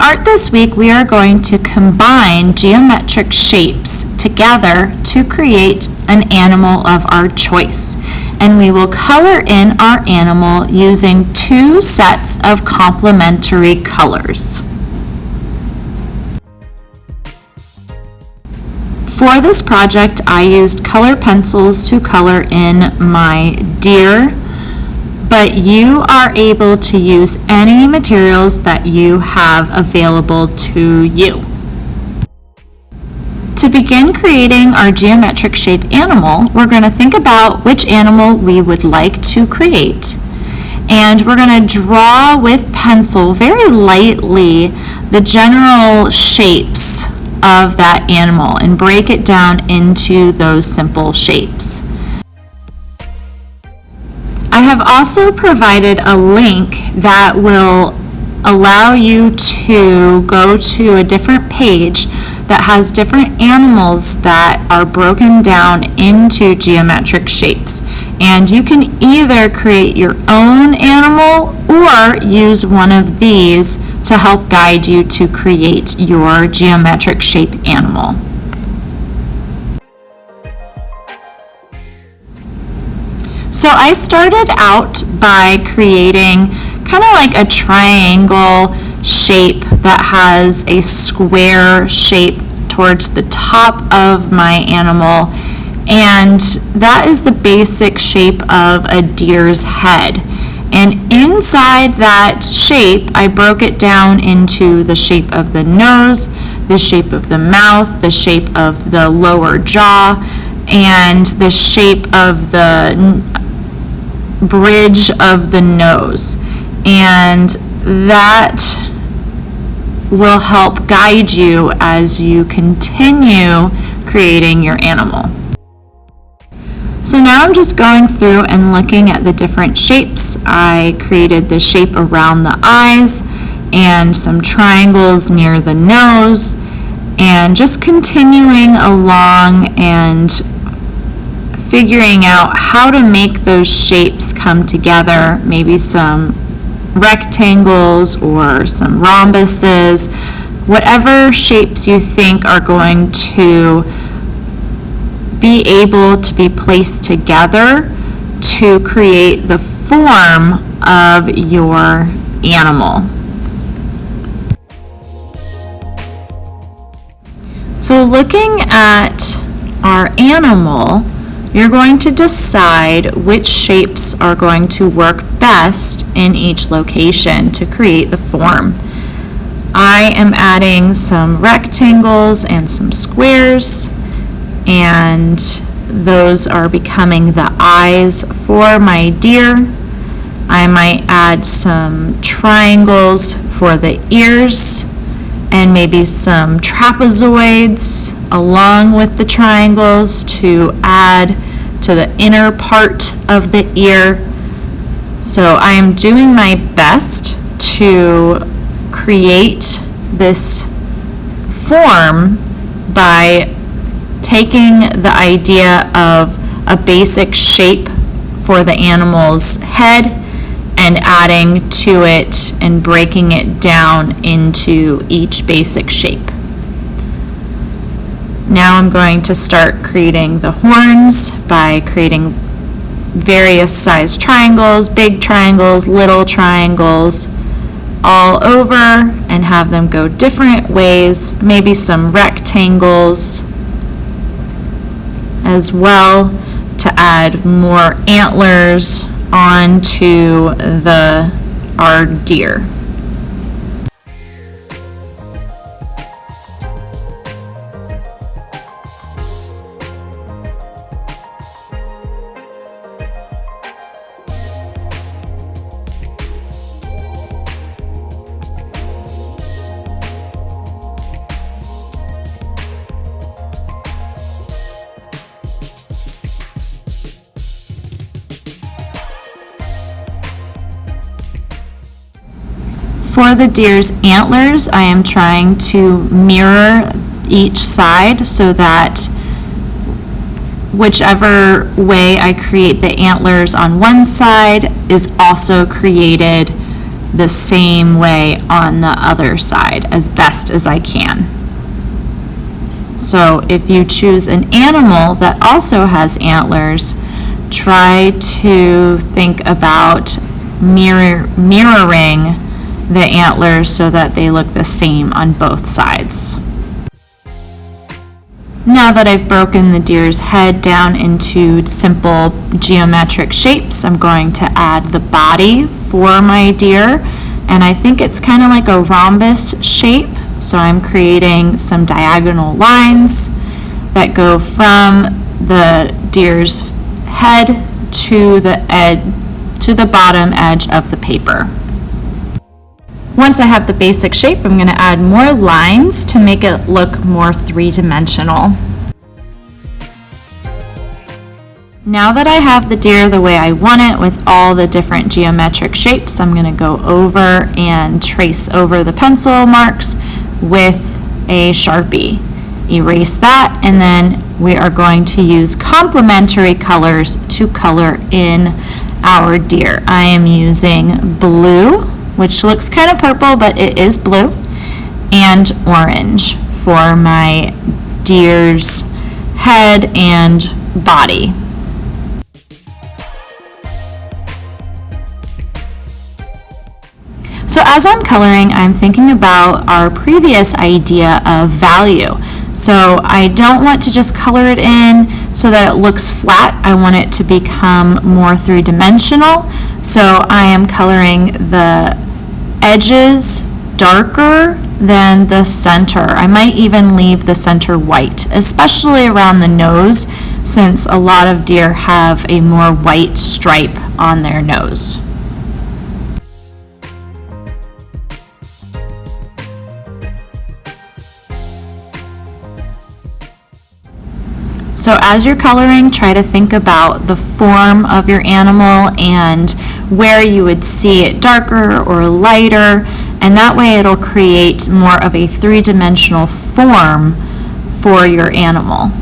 art this week, we are going to combine geometric shapes together to create an animal of our choice. And we will color in our animal using 2 sets of complementary colors. For this project, I used color pencils to color in my deer, but you are able to use any materials that you have available to you. To begin creating our geometric shaped animal, we're going to think about which animal we would like to create. And we're going to draw with pencil very lightly the general shapes of that animal and break it down into those simple shapes. I have also provided a link that will allow you to go to a different page that has different animals that are broken down into geometric shapes. And you can either create your own animal or use one of these to help guide you to create your geometric shape animal. So I started out by creating kind of like a triangle shape that has a square shape towards the top of my animal, and that is the basic shape of a deer's head. And inside that shape, I broke it down into the shape of the nose, the shape of the mouth, the shape of the lower jaw, and the shape of the bridge of the nose. And that will help guide you as you continue creating your animal. So now I'm just going through and looking at the different shapes. I created the shape around the eyes and some triangles near the nose, and just continuing along and figuring out how to make those shapes come together, maybe some rectangles or some rhombuses, whatever shapes you think are going to be able to be placed together to create the form of your animal. So looking at our animal, you're going to decide which shapes are going to work best in each location to create the form. I am adding some rectangles and some squares, and those are becoming the eyes for my deer. I might add some triangles for the ears and maybe some trapezoids along with the triangles to add to the inner part of the ear. So I am doing my best to create this form by taking the idea of a basic shape for the animal's head and adding to it and breaking it down into each basic shape. Now I'm going to start creating the horns by creating various size triangles, big triangles, little triangles, all over, and have them go different ways, maybe some rectangles as well to add more antlers onto our deer. For the deer's antlers, I am trying to mirror each side so that whichever way I create the antlers on one side is also created the same way on the other side as best as I can. So if you choose an animal that also has antlers, try to think about mirroring the antlers so that they look the same on both sides. Now that I've broken the deer's head down into simple geometric shapes, I'm going to add the body for my deer, and I think it's kind of like a rhombus shape, so I'm creating some diagonal lines that go from the deer's head to the bottom edge of the paper. Once I have the basic shape, I'm going to add more lines to make it look more three-dimensional. Now that I have the deer the way I want it with all the different geometric shapes, I'm going to go over and trace over the pencil marks with a Sharpie. Erase that, and then we are going to use complementary colors to color in our deer. I am using blue, which looks kind of purple, but it is blue, and orange for my deer's head and body. So as I'm coloring, I'm thinking about our previous idea of value. So I don't want to just color it in so that it looks flat. I want it to become more three-dimensional. So I am coloring the edges darker than the center. I might even leave the center white, especially around the nose, since a lot of deer have a more white stripe on their nose. So as you're coloring, try to think about the form of your animal and where you would see it darker or lighter, and that way it'll create more of a three-dimensional form for your animal.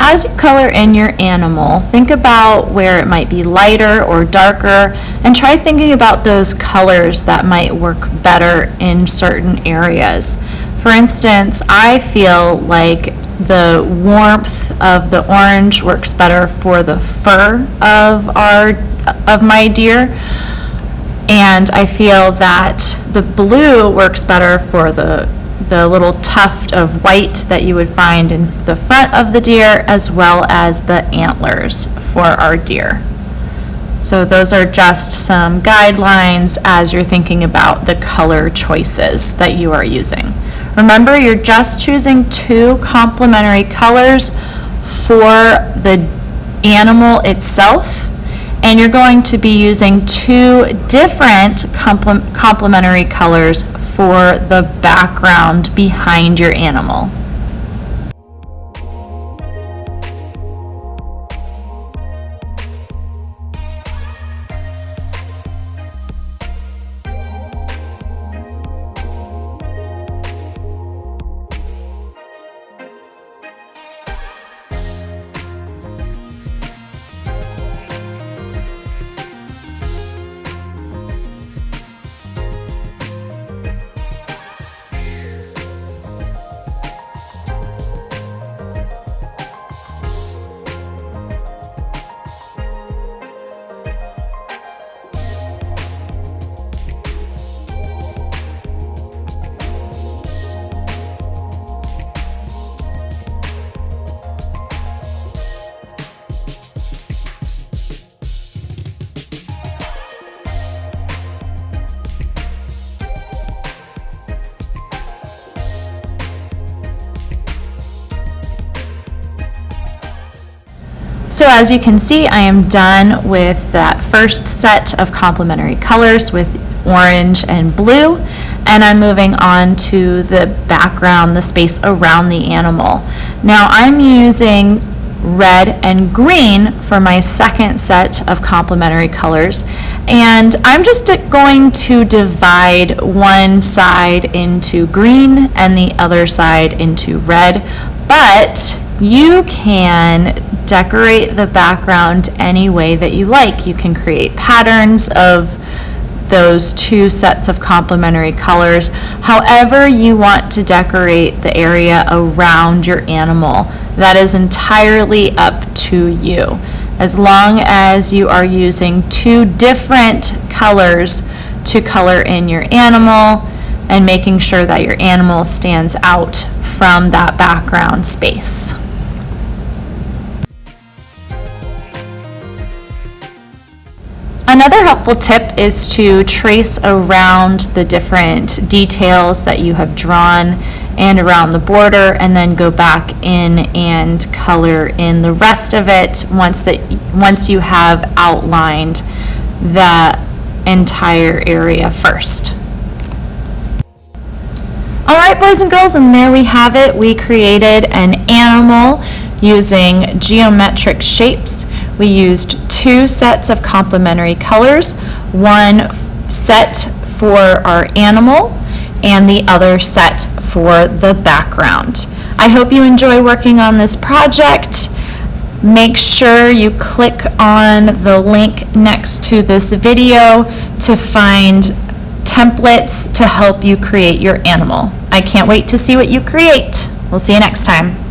As you color in your animal, think about where it might be lighter or darker, and try thinking about those colors that might work better in certain areas. For instance, I feel like the warmth of the orange works better for the fur of my deer, and I feel that the blue works better for the little tuft of white that you would find in the front of the deer, as well as the antlers for our deer. So those are just some guidelines as you're thinking about the color choices that you are using. Remember, you're just choosing two complementary colors for the animal itself, and you're going to be using two different complementary colors for the background behind your animal. So as you can see, I am done with that first set of complementary colors with orange and blue, and I'm moving on to the background, the space around the animal. Now I'm using red and green for my second set of complementary colors, and I'm just going to divide one side into green and the other side into red, but you can decorate the background any way that you like. You can create patterns of those two sets of complementary colors, however you want to decorate the area around your animal. That is entirely up to you. As long as you are using two different colors to color in your animal and making sure that your animal stands out from that background space. Another helpful tip is to trace around the different details that you have drawn and around the border, and then go back in and color in the rest of it once you have outlined the entire area first. All right, boys and girls, and there we have it. We created an animal using geometric shapes. We used two sets of complementary colors, one set for our animal and the other set for the background. I hope you enjoy working on this project. Make sure you click on the link next to this video to find templates to help you create your animal. I can't wait to see what you create. We'll see you next time.